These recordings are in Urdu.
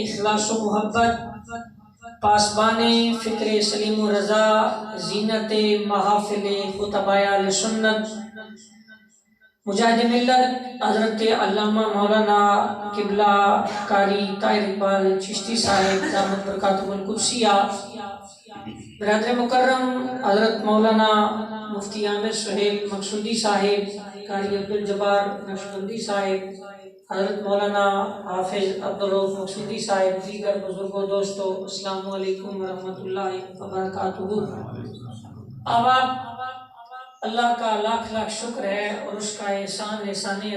اخلاص و محبت، پاسبان فکر سلیم و رضا، زینت محافل خطبۂ اہل سنت، مجاہد ملت حضرت علامہ مولانا قبلہ قاری طاہر اقبال چشتی صاحب دامت برکاتہ القدسیہ، برادر مکرم حضرت مولانا مفتی عامر سہیل مقصودی صاحب، قاری عبدالجبار نقشبندی صاحب، حضرت مولانا حافظ عبدالرؤف مقصودی صاحب، دیگر بزرگوں دوستو، السلام علیکم ورحمۃ اللہ وبرکاتہ۔ اب آپ اللہ کا لاکھ لاکھ شکر ہے اور اس کا احسان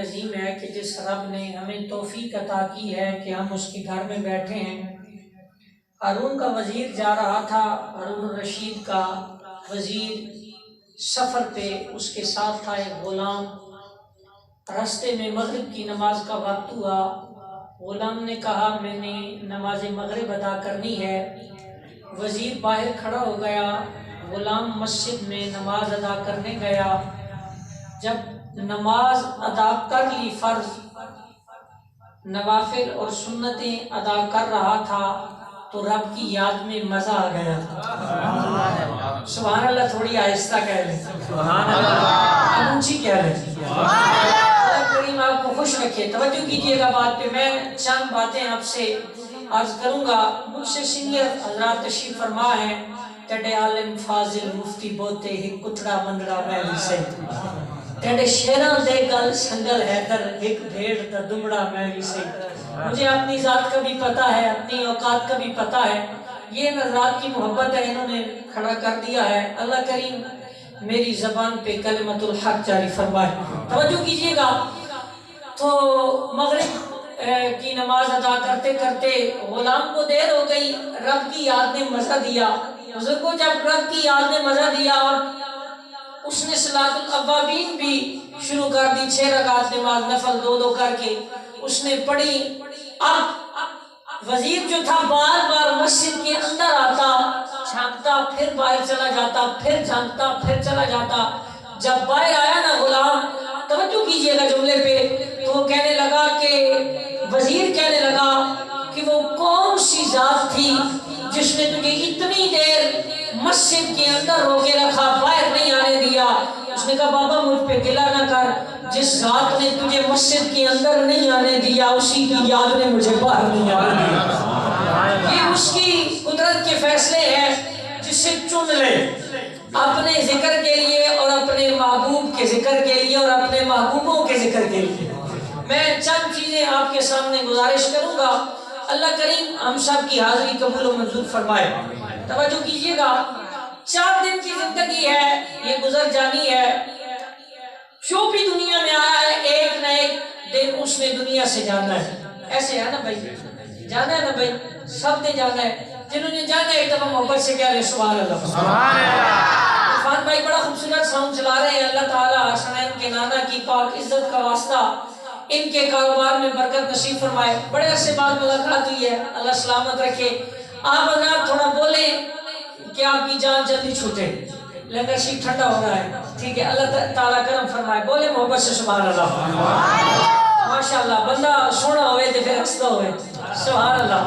عظیم ہے کہ جس رب نے ہمیں توفیق عطا کی ہے کہ ہم اس کے گھر میں بیٹھے ہیں۔ ہارون کا وزیر جا رہا تھا، ہارون الرشید کا وزیر سفر پہ، اس کے ساتھ تھا ایک غلام۔ راستے میں مغرب کی نماز کا وقت ہوا، غلام نے کہا میں نے نماز مغرب ادا کرنی ہے۔ وزیر باہر کھڑا ہو گیا، غلام مسجد میں نماز ادا کرنے گیا۔ جب نماز ادا کر لی، فرض نوافل اور سنتیں ادا کر رہا تھا تو رب کی یاد میں مزہ آ گیا۔ سبحان اللہ تھوڑی آہستہ کہہ لیں، سبحان اللہ اونچی کہہ لیں۔ اللہ کریم آپ کو خوش رکھے۔ توجہ کیجیے گا بات پہ، میں چند باتیں آپ سے عرض کروں گا۔ مجھ سے سینئر حضرات تشریف فرما ہے، تیرے عالم فاضل مفتی بوتے ہی کتڑا منڈڑا میں بھی سے، تیرے شیران دے گل سنگل حیدر ایک بھیڑ دا دمڑا میں بھی سے۔ مجھے اپنی ذات کا بھی پتہ ہے، اپنی اوقات کا بھی پتہ ہے، یہ نظرات کی محبت ہے، انہوں نے کھڑا کر دیا ہے۔ اللہ کریم میری زبان پہ کلمت الحق جاری فرمائے۔ توجہ کیجئے گا، تو مغرب کی نماز ادا کرتے کرتے غلام کو دیر ہو گئی، رب کی یاد نے مزہ دیا۔ بزرگوں جب رب کی یاد نے مزہ دیا اور اس نے صلاۃ الاوابین بھی شروع کر دی، 6 رکعت نماز نفل 2 کر کے اس نے پڑھی۔ اب وزیر جو تھا بار بار مسجد کے اندر آتا، جھانکتا، پھر باہر چلا جاتا، پھر جھانکتا، پھر چلا جاتا۔ جب باہر آیا نا غلام، توجہ کیجئے گا جملے پہ، تو وہ کہنے لگا کہ وزیر کہنے لگا کہ وہ کون سی ذات تھی جس نے تجھے اتنی دیر مسجد کے اندر روکے رکھا، باہر نہیں آنے دیا؟ اس نے کہا بابا مجھ پہ گلہ نہ کر، جس ذات نے تجھے مسجد کے اندر نہیں آنے دیا اسی کی یاد نے مجھے باہر نہیں آنے دیا۔ یہ اس کی قدرت کے فیصلے ہیں جسے چن لے اپنے ذکر کے لیے اور اپنے محبوب کے ذکر کے لیے اور اپنے محبوبوں کے ذکر کے لیے۔ میں چند چیزیں آپ کے سامنے گزارش کروں گا، اللہ کریم ہم سب کی حاضری قبول و منظور فرمائے۔ توجہ کیجئے گا، 4 دن کی زندگی ہے، یہ گزر جانی ہے۔ جو بھی دنیا میں آیا ہے ایک نہ ایک دن اس نے دنیا سے جانا ہے، ایسے ہے نا بھائی، جانا ہے نا بھائی، سب نے جانا ہے۔ جنہوں نے جانا ہے ایک دفعہ محبت سے کہہ لیں سبحان اللہ۔ عرفان بھائی بڑا خوبصورت ساؤنڈ چلا رہے ہیں، اللہ تعالیٰ حسنین کے نانا کی پاک عزت کا واسطہ ان کے کاروبار میں برکت نصیب فرمائے۔ بڑے عرصے بعد ملاقات ہوئی ہے، اللہ سلامت رکھے۔ آپ حضرات تھوڑا بولیں کہ آپ کی جان جلدی چھوٹے، لنگر شیف ٹھنڈا ہو رہا ہے، ٹھیک ہے؟ اللہ تعالیٰ کرم فرمائے، بولے محبت سے سبحان اللہ۔ ماشاءاللہ، بندہ سونا ہوئے تو پھر ہستا ہوئے، سبحان اللہ،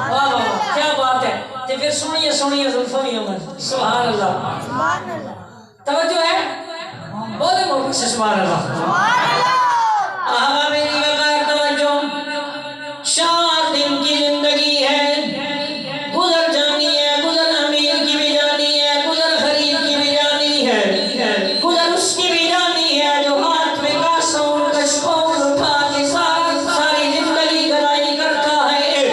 واہ واہ کیا بات ہے، تو پھر سنیے سنیے زلفوی عمر، سبحان اللہ۔ توجہ ہے، بولے محبت سے سبحان اللہ۔ آہا میری وقار توجہ، 4 دن کی زندگی ہے، گزر جانی ہے، گزر امیر کی بھی جانی ہے، گزر غریب کی بھی جانی ہے، گزر اس کی بھی جانی ہے جو ہاتھ میں کاسوں کشکول اٹھا کے ساری زندگی گرائی کرتا ہے،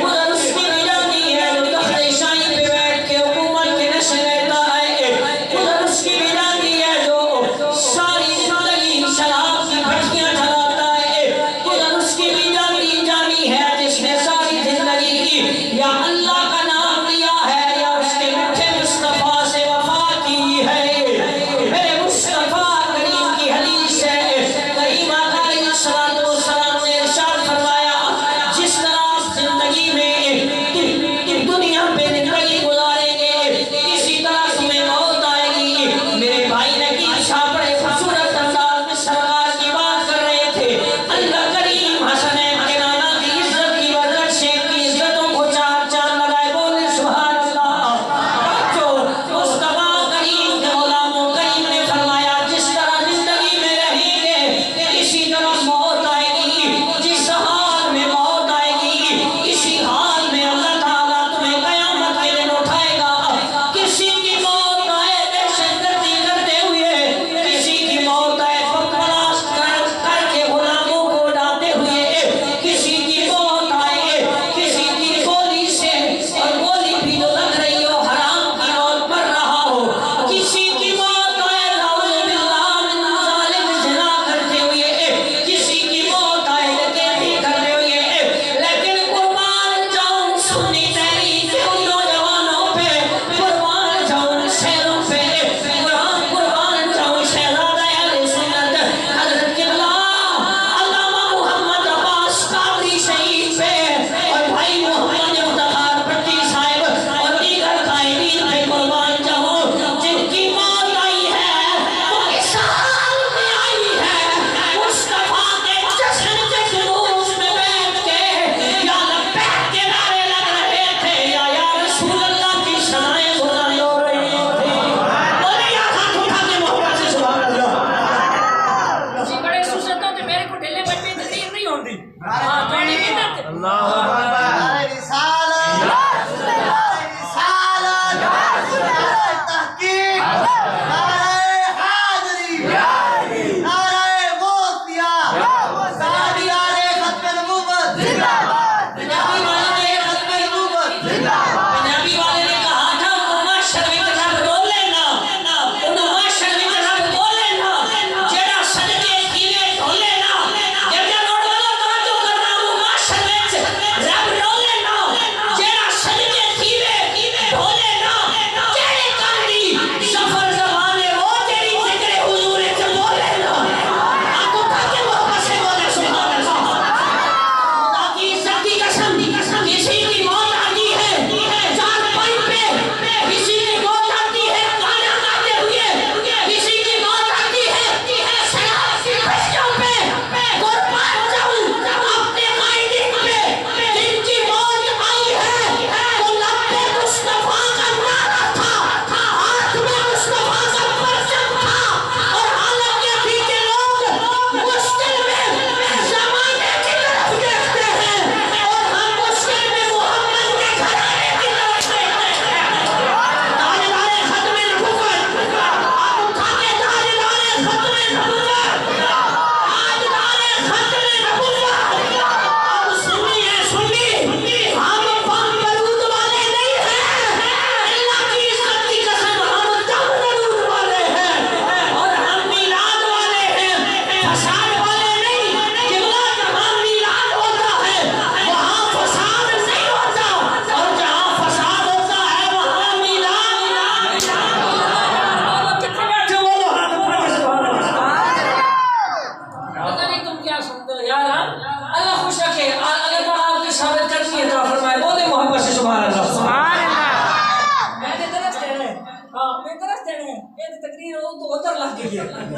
گزر اس کی بھی جانی ہے جو تخت شاہی پہ بیٹھ کے حکومت کے نشے لیتا ہے، گزر اس کی بھی جانی ہے جو ساری زندگی شراب کی بھٹیاں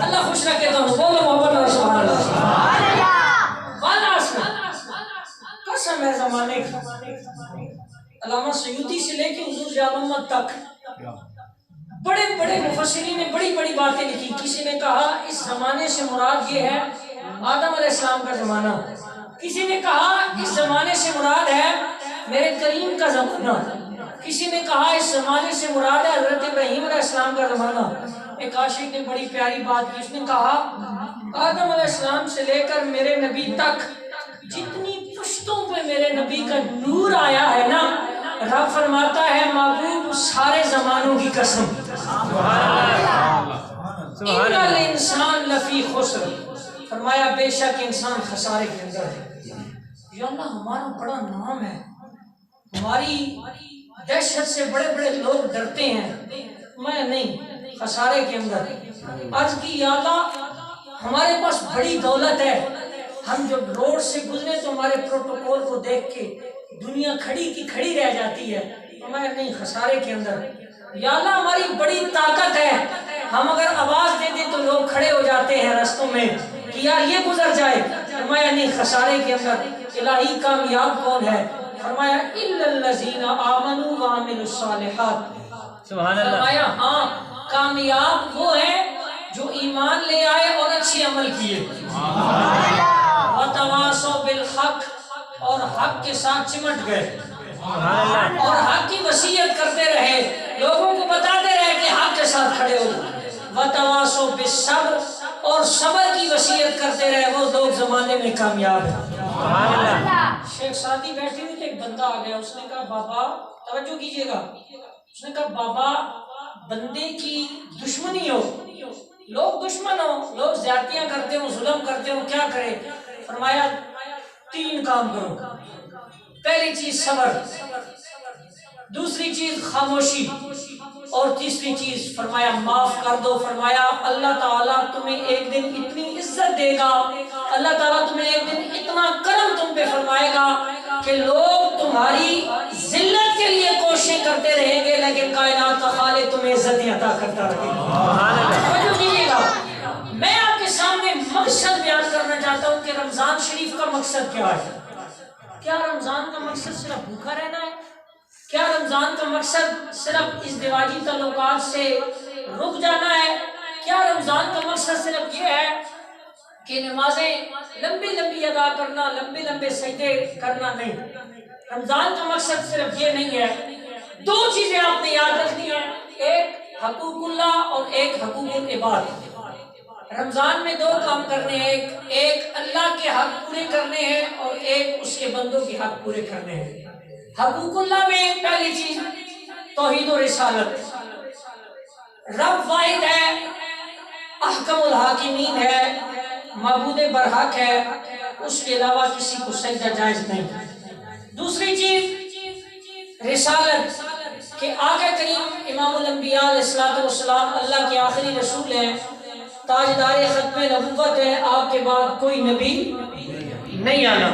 اللہ خوش رکھے تو بولو محبت اور سبحان اللہ والا قسم ہے زمانے کی. علامہ سیوطی سے لے کے حضور جان محمد تک بڑے بڑے مفسرین نے بڑی بڑی باتیں لکھی. کسی نے کہا اس زمانے سے مراد یہ ہے آدم علیہ السلام کا زمانہ, کسی نے کہا اس زمانے سے مراد ہے میرے کریم کا زمانہ, کسی نے کہا اس زمانے سے مراد ہے حضرت ابراہیم علیہ السلام کا زمانہ. ایک عاشق نے بڑی پیاری بات کی, اس نے کہا آدم علیہ السلام سے لے کر میرے نبی تک جتنی پشتوں پہ میرے نبی کا نور آیا ہے نا, رب فرماتا ہے محبوب سارے زمانوں کی قسم ان الانسان لفی خسر, فرمایا بے شک انسان خسارے کے اندر ہے. یا اللہ ہمارا بڑا نام ہے, ہماری دہشت سے بڑے بڑے لوگ ڈرتے ہیں, میں نہیں خسارے کے اندر. عرض کی یا اللہ ہمارے پاس بڑی دولت ہے, ہم جب روڈ سے گزرے تو ہمارے پروٹوکول کو دیکھ کے دنیا کھڑی کی کھڑی رہ جاتی ہے, میں نہیں خسارے کے اندر. یا اللہ ہماری بڑی طاقت ہے, ہم اگر آواز دے دیں تو لوگ کھڑے ہو جاتے ہیں رستوں میں کہ یار یہ گزر جائے, فرمایا نہیں خسارے کے اندر. الہی کامیاب کون ہے؟ فرمایا الا الذین آمنوا وعملوا الصالحات. سبحان اللہ. فرمایا ہاں کامیاب وہ ہے جو ایمان لے آئے اور اچھے عمل کیے, وتواصوا بالحق اور حق کے ساتھ چمٹ گئے, اور حق کی وصیت کرتے رہے, لوگوں کو بتاتے رہے کہ حق کے ساتھ کھڑے ہو. وتواصوا بالصبر اور صبر کی وصیت کرتے رہے, وہ لوگ زمانے میں کامیاب ہیں. شیخ سعدی بیٹھے ہوئے تھے, ایک بندہ آ گیا, اس نے کہا بابا توجہ کیجئے گا, اس نے کہا بابا بندے کی دشمنی ہو, لوگ دشمن ہو, لوگ زیادتیاں کرتے ہو, ظلم کرتے ہو, کیا کرے؟ فرمایا 3 کام کرو. پہلی چیز صبر, دوسری چیز خاموشی, اور تیسری چیز فرمایا معاف کر دو. فرمایا اللہ تعالیٰ تمہیں ایک دن اتنی عزت دے گا, اللہ تعالیٰ تمہیں ایک دن اتنا کرم تم پہ فرمائے گا کہ لوگ تمہاری ذلت کے لیے کوششیں کرتے رہیں گے, لیکن کائنات کا خالق تمہیں عزت عطا کرتا رہے گا. میں آپ کے سامنے مقصد بیان کرنا چاہتا ہوں کہ رمضان شریف کا مقصد کیا ہے. کیا رمضان کا مقصد صرف بھوکا رہنا ہے؟ کیا رمضان کا مقصد صرف ازدواجی تعلقات سے رک جانا ہے؟ کیا رمضان کا مقصد صرف یہ ہے کہ نمازیں لمبی لمبی ادا کرنا، لمبے لمبے سجدے کرنا نہیں. رمضان کا مقصد صرف یہ نہیں ہے. دو چیزیں آپ نے یاد رکھنی ہیں، ایک حقوق اللہ اور ایک حقوق العباد. رمضان میں دو کام کرنے ہیں، ایک اللہ کے حق پورے کرنے ہیں اور ایک اس کے بندوں کے حق پورے کرنے ہیں. حقوق اللہ میں پہلی چیز توحید و رسالت. رب واحد ہے، احکم الحاکمین ہے، معبود برحق ہے، اس کے علاوہ کسی کو سجدہ جائز نہیں. دوسری چیز رسالت، کہ آقا کریم امام الانبیاء علیہ الصلوۃ والسلام اللہ کے آخری رسول ہیں، تاجدار ختم نبوت ہے، آپ کے بعد کوئی نبی نہیں آنا.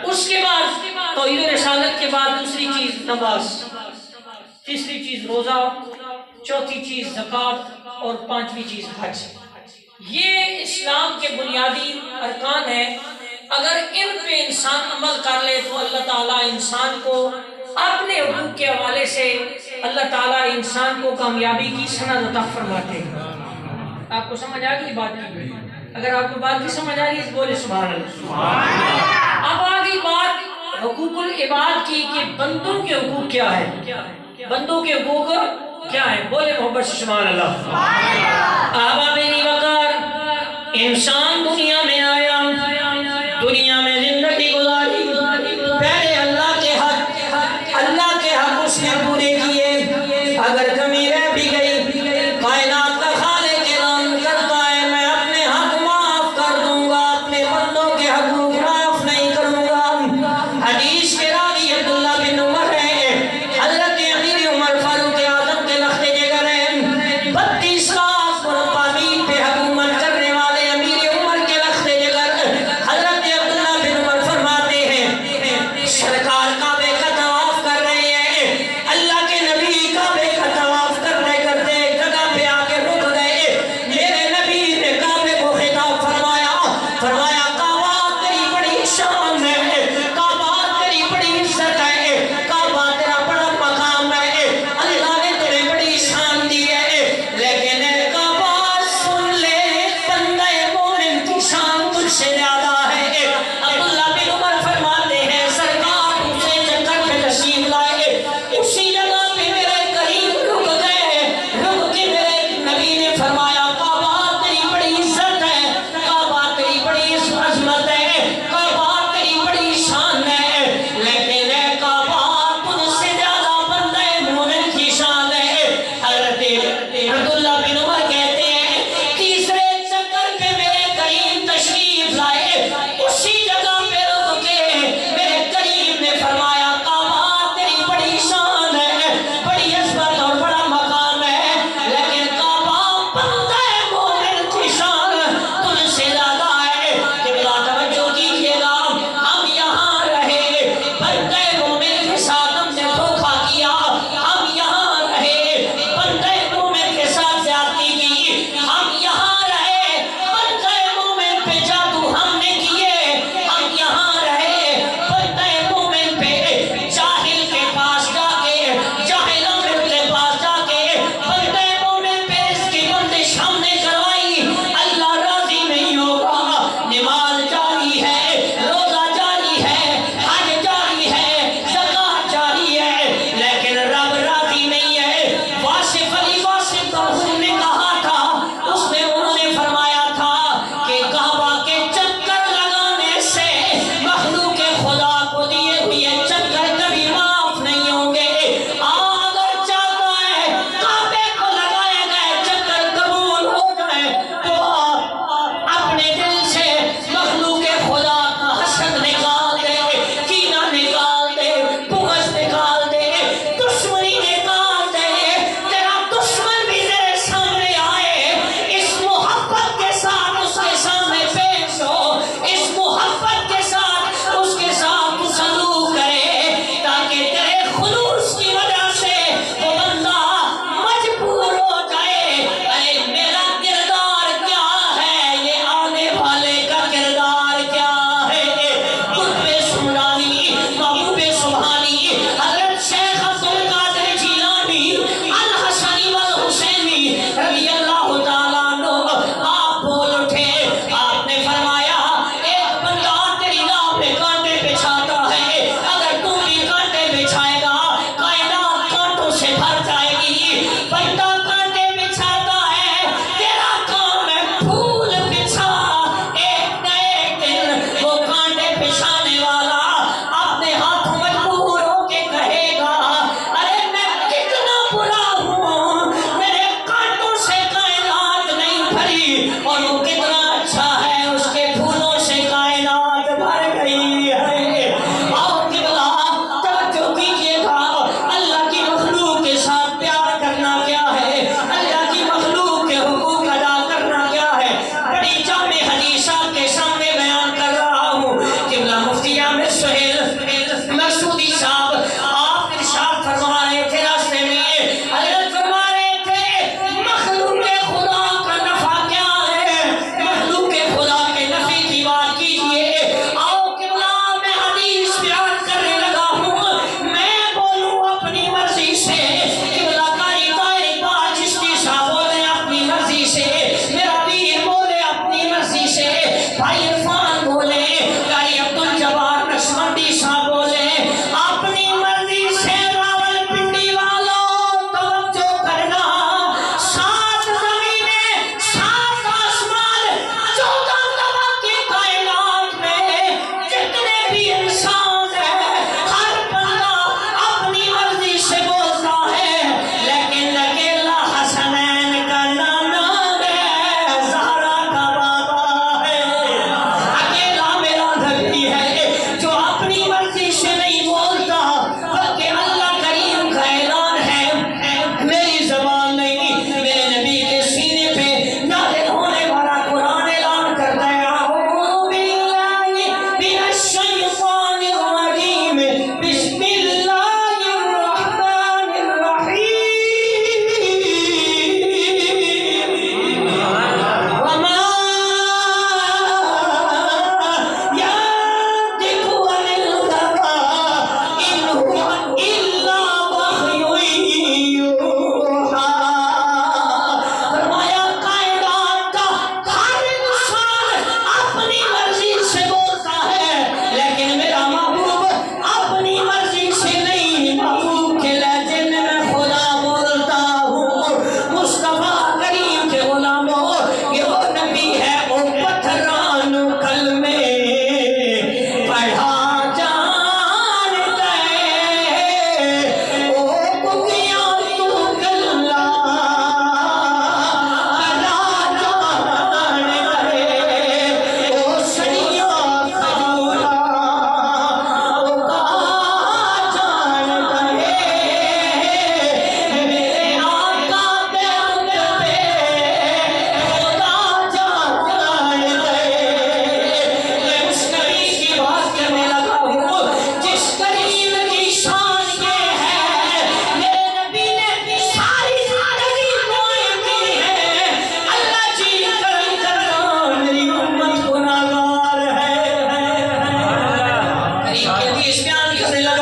اس کے بعد توحید رسالت کے بعد دوسری چیز نماز، تیسری چیز روزہ، چوتھی چیز زکوٰۃ اور پانچویں چیز حج. یہ اسلام کے بنیادی ارکان ہیں. اگر ان پہ انسان عمل کر لے تو اللہ تعالیٰ انسان کو اپنے حقوق کے حوالے سے اللہ تعالیٰ انسان کو کامیابی کی سند عطا فرماتے ہیں. آپ کو سمجھ آ گئی بات کی؟ اگر آپ کو بات کی سمجھ آ رہی ہے بولے سبحان اللہ. اب آ گئی بات حقوق العباد کی کہ بندوں کے حقوق کیا ہے. بندوں کے حقوق کیا ہے؟ بولے محبت سے سبحان اللہ. احباب وقار، انسان دنیا میں آیا، دنیا میں زندگی گزاری، پہلے اللہ کے حق اس نے پورے کیے. اگر کمی رہ بھی گئی، کائنات کا خالق اعلان کرتا ہے میں اپنے حق معاف کر دوں گا، اپنے بندوں کے حقوق معاف نہیں کروں گا. حدیث کے راوی عبداللہ بن عمر ہے، حضرت امیر عمر فاروق اعظم کے لخت جگر ہیں. 32 لاکھ مربع میل پہ حکومت کرنے والے امیر عمر کے لخت جگر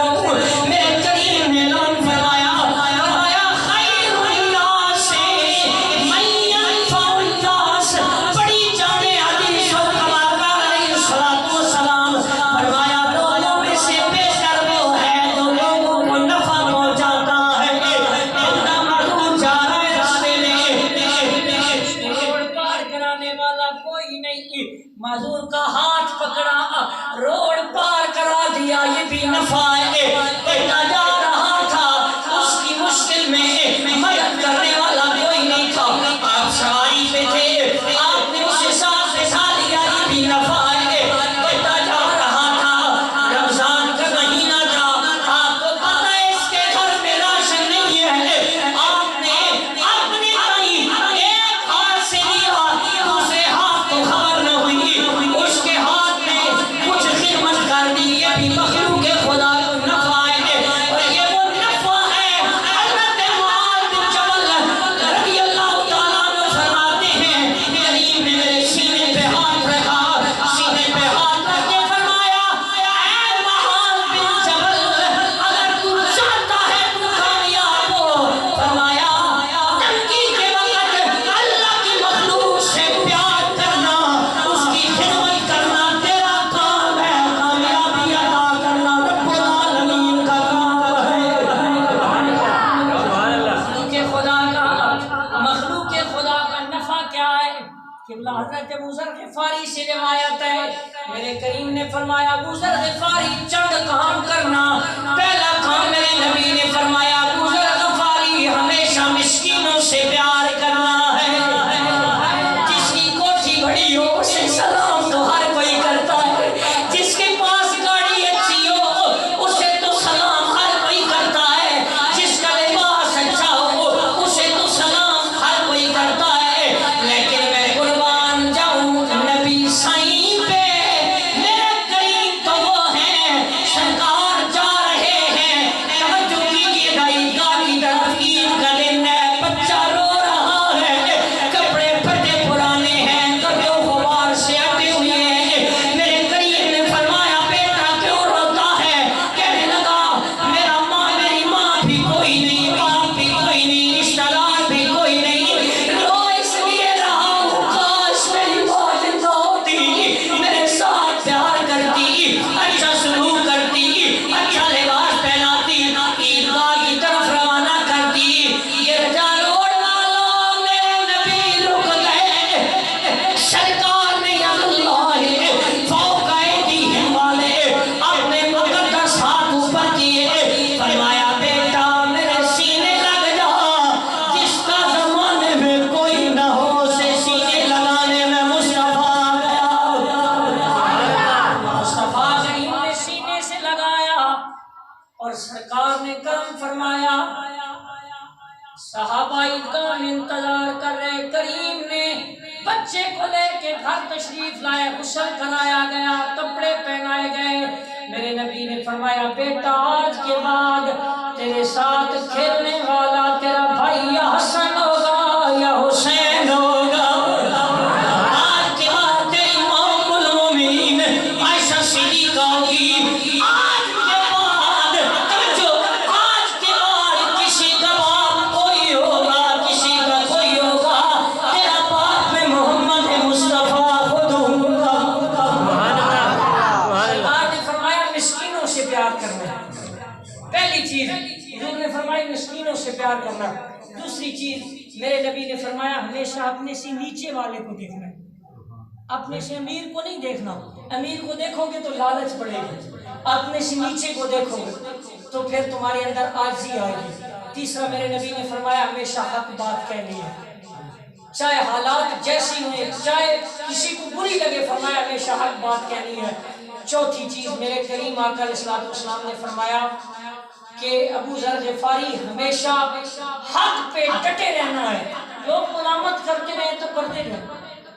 رہوں. میرے کریم نے اعلان فرمایا خیر الناس من ينفع الناس. بڑی جامع حدیث و کما علیہ الصلوۃ والسلام فرمایا لوگوں میں سے بہتر وہ ہے جو لوگوں کو نفع پہنچاتا ہے. بندہ معذور جا رہا ہے راستے میں، روڈ پار کرانے والا کوئی نہیں، معذور کا ہاتھ پکڑا روڈ پار کرا دیا، یہ بھی نفع ہے. بندہ جا رہا تھا، اس کی مشکل میں مدد کرنے والا کوئی نہیں تھا، آپ سواری پہ تھے، آپ نے اسے ساتھ بٹھا لیا، یہ بھی نفع ہے. بندہ جا رہا تھا، رمضان کا مہینہ تھا، آپ کو پتہ ہے اس کے گھر میں راشن نہیں ہے، آپ نے اپنے کہیں ایک ہاتھ سے لیا، دوسرے ہاتھ کو خبر نہ ہوئی، اس کے ہاتھ میں کچھ خدمت کر دی. یہ بھی مخلوق خدا کو نفع ہے، اور یہ وہ نفع ہے. حضرت معاذ بن جبل رضی اللہ تعالیٰ عنہ فرماتے ہیں کریم نے میرے سینے پہ ہاتھ رکھا، سینے پہ ہاتھ رکھ کے فرمایا اے معاذ بن جبل اگر تو چاہتا ہے تو کامیاب ہو. فرمایا تنگی کے وقت اللہ کی مخلوق سے پیار کرنا، اس کی خدمت کرنا تیرا کام ہے، کامیابی عطا کرنا رب العالمین کا کام ہے. مخلوق خدا کا نفع کیا ہے؟ قبلہ حضرت ابو ذر غفاری سے روایت ہے، میرے کریم نے فرمایا ابو ذر غفاری چند کام کرنا. پہلا کام میرے نبی نے فرمایا ابو ذر غفاری ہمیشہ مسکینوں سے پیار کرنا ہے. جس کی کوٹھی بڑی ہو اسے سلام تو ہر کوئی کرتا ہے، جس کے پاس گاڑی اچھی ہو اسے تو سلام ہر کوئی کرتا ہے، جس کا لباس اچھا ہو اسے تو سلام ہر کوئی کرتا ہے. لیکن میں قربان جاؤں نبی سائیں پہ، میرے کریم تو وہ ہیں سرکار جا رہے ہیں. توجہ کیجیے گا، عیدگاہ کی طرف، عید کا دن ہے، بچہ رو رہا ہے، کپڑے پھٹے پرانے ہیں، کپڑے غبار سے اٹے ہوئے ہیں. میرے کریم نے فرمایا بیٹا کیوں روتا ہے؟ کہنے لگا میری ماں بھی کوئی نہیں، باپ بھی کوئی نہیں، رشتہ دار بھی کوئی نہیں، رو اس لیے رہا ہوں کاش میری ماں زندہ ہوتی، میرے ساتھ پیار کرتی، اچھا سلوک کرتی، اچھا لباس پہناتی، عیدگاہ کی طرف روانہ کرتی. یہ رجا روڈ والوں میرے نبی رک گئے. سرکار نے اللہ فوق ایدیہم والے اپنے مقدس ہاتھ اوپر کیے، فرمایا بیٹا میرے سینے لگ جا، جس کا زمانے میں کوئی نہ ہو اسے سینے لگانے میں مصطفیٰ کریم نے سینے سے لگایا اور سرکار نے کرم فرمایا. صحابہ عیدگاہ میں انتظار کر رہے، کریم نے بچے کو لے کے گھر تشریف لائے، غسل کرایا گیا، کپڑے پہنائے گئے. میرے نبی نے فرمایا بیٹا آج کے بعد تیرے ساتھ کھیلنے والا تیرا بھائی یا حسن ہوگا یا حسین ہوگا. آج کے بعد تیری ام المومنین عائشہ صدیقہ ہوگی. آج کے بعد توجہ، آج کے بعد کسی کا باپ کوئی ہوگا، کسی کا کوئی ہوگا، تیرا باپ میں محمد مصطفیٰ خود ہوگا. سرکار نے فرمایا مسکینوں سے پیار کرنا، پہلی چیز حضور نے فرمائی مسکینوں سے پیار کرنا. دوسری چیز میرے نبی نے فرمایا ہمیشہ اپنے سے نیچے والے کو دیکھنا، اپنے سے امیر کو نہیں دیکھنا. امیر کو دیکھو گے تو لالچ بڑھے گی، اپنے سے نیچے کو دیکھو گے تو پھر تمہارے اندر عاجزی آئے گی. تیسرا میرے نبی نے فرمایا ہمیشہ حق بات کہنی ہے، چاہے حالات جیسی ہوئے، چاہے کسی کو بری لگے، فرمایا ہمیشہ حق بات کہنی ہے. چوتھی چیز میرے کریم آقا علیہ الصلوۃ والسلام نے فرمایا کہ ابو ذر غفاری ہمیشہ حق پہ ڈٹے رہنا ہے. لوگ ملامت کرتے رہے تو کرتے رہے،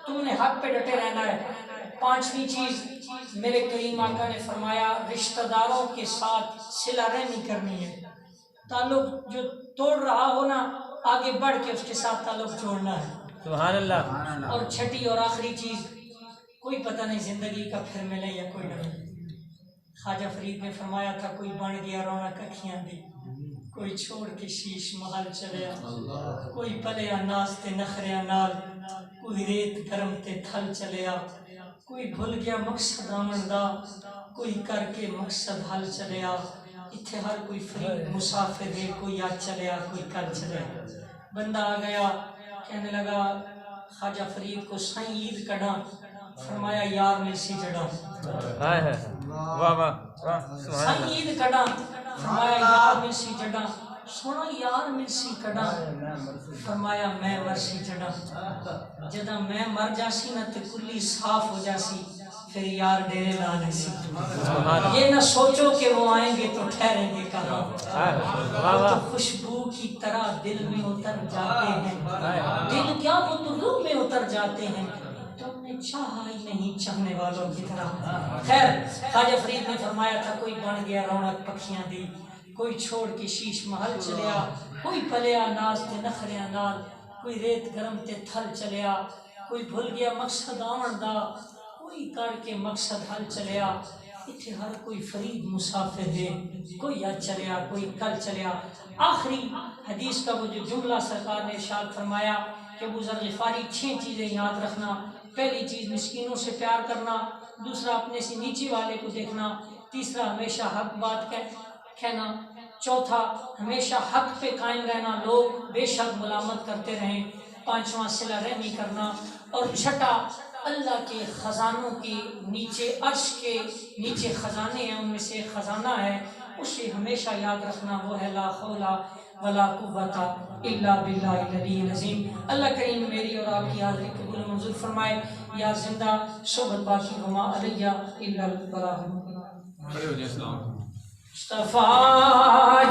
تم نے حق پہ ڈٹے رہنا ہے. پانچویں چیز میرے کریم آقا نے فرمایا رشتہ داروں کے ساتھ صلہ رحمی کرنی ہے. تعلق جو توڑ رہا ہو نا، آگے بڑھ کے اس کے ساتھ تعلق جوڑنا ہے. سبحان اللہ. اور چھٹی اور آخری چیز، کوئی پتہ نہیں زندگی کا پھر ملے یا کوئی نہ ملے، خواجہ فرید نے فرمایا تھا کوئی بن گیا رونق اکھیاں دی، کوئی چھوڑ کے شیش محل چلیا، کوئی پلیا ناز تے نخریاں نال، کوئی ریت گرم تے تھل چلیا، کوئی بھول گیا مقصد آمن دا، کوئی کر کے مقصد حل چلیا، اتھے ہر کوئی فرید مسافر ہے، کوئی آج چلیا کوئی کل چلیا۔ بندہ آ گیا کہنے لگا خواجہ فرید کو سائیں عید کڑا، فرمایا یار میں سی جڑا، سائیں عید کڑا، فرمایا یار میں سی جڑا، سونا یار میں سی کڑا، فرمایا میں مرسی جڑا، جدہ میں مر جاسی نہ تے کلی صاف ہو جاسی، پھر یار ڈیرے لانے سی، یہ نہ سوچو کہ وہ آئیں گے تو ٹھہریں گے کہاں، وہ تو خوشبو کی طرح دل میں اتر جاتے ہیں، دل کیا وہ تو روح میں اتر جاتے ہیں، تم نے چاہا ہی نہیں چاہنے والوں کی طرح۔ خیر خواجہ فرید نے فرمایا تھا کوئی بن گیا رونق پکھیاں دی، کوئی چھوڑ کے شیش محل چلیا، کوئی پلیا ناز تے نخریاں نال، کوئی ریت گرم تے تھل چلیا، کوئی بھول گیا مقصد آمن دا، کوئی کر کے مقصد حل چلیا، اتھے ہر کوئی فرید مسافر ہے، کوئی آج چلیا کوئی کل چلیا۔ آخری حدیث کا وہ جو جملہ سرکار نے ارشاد فرمایا کہ ابو ذر غفاری 6 چیزیں یاد رکھنا، پہلی چیز مسکینوں سے پیار کرنا، دوسرا اپنے سے نیچے والے کو دیکھنا، تیسرا ہمیشہ حق بات کہنا، چوتھا ہمیشہ حق پہ قائم رہنا، لوگ بے شک ملامت کرتے رہیں، پانچواں صلہ رحمی کرنا، اور چھٹا اللہ کے خزانوں کے نیچے عرش کے نیچے خزانے ہیں، ان میں سے ایک خزانہ ہے اسے ہمیشہ یاد رکھنا، وہ ہے لا حول ولا قوت الا باللہ العلی العظیم۔ اللہ کریم میری اور آپ کی حاضری قبول منظور فرمائے، یا زندہ صحبت باقی وما علیہ الا البلاغ۔ مصطفیٰ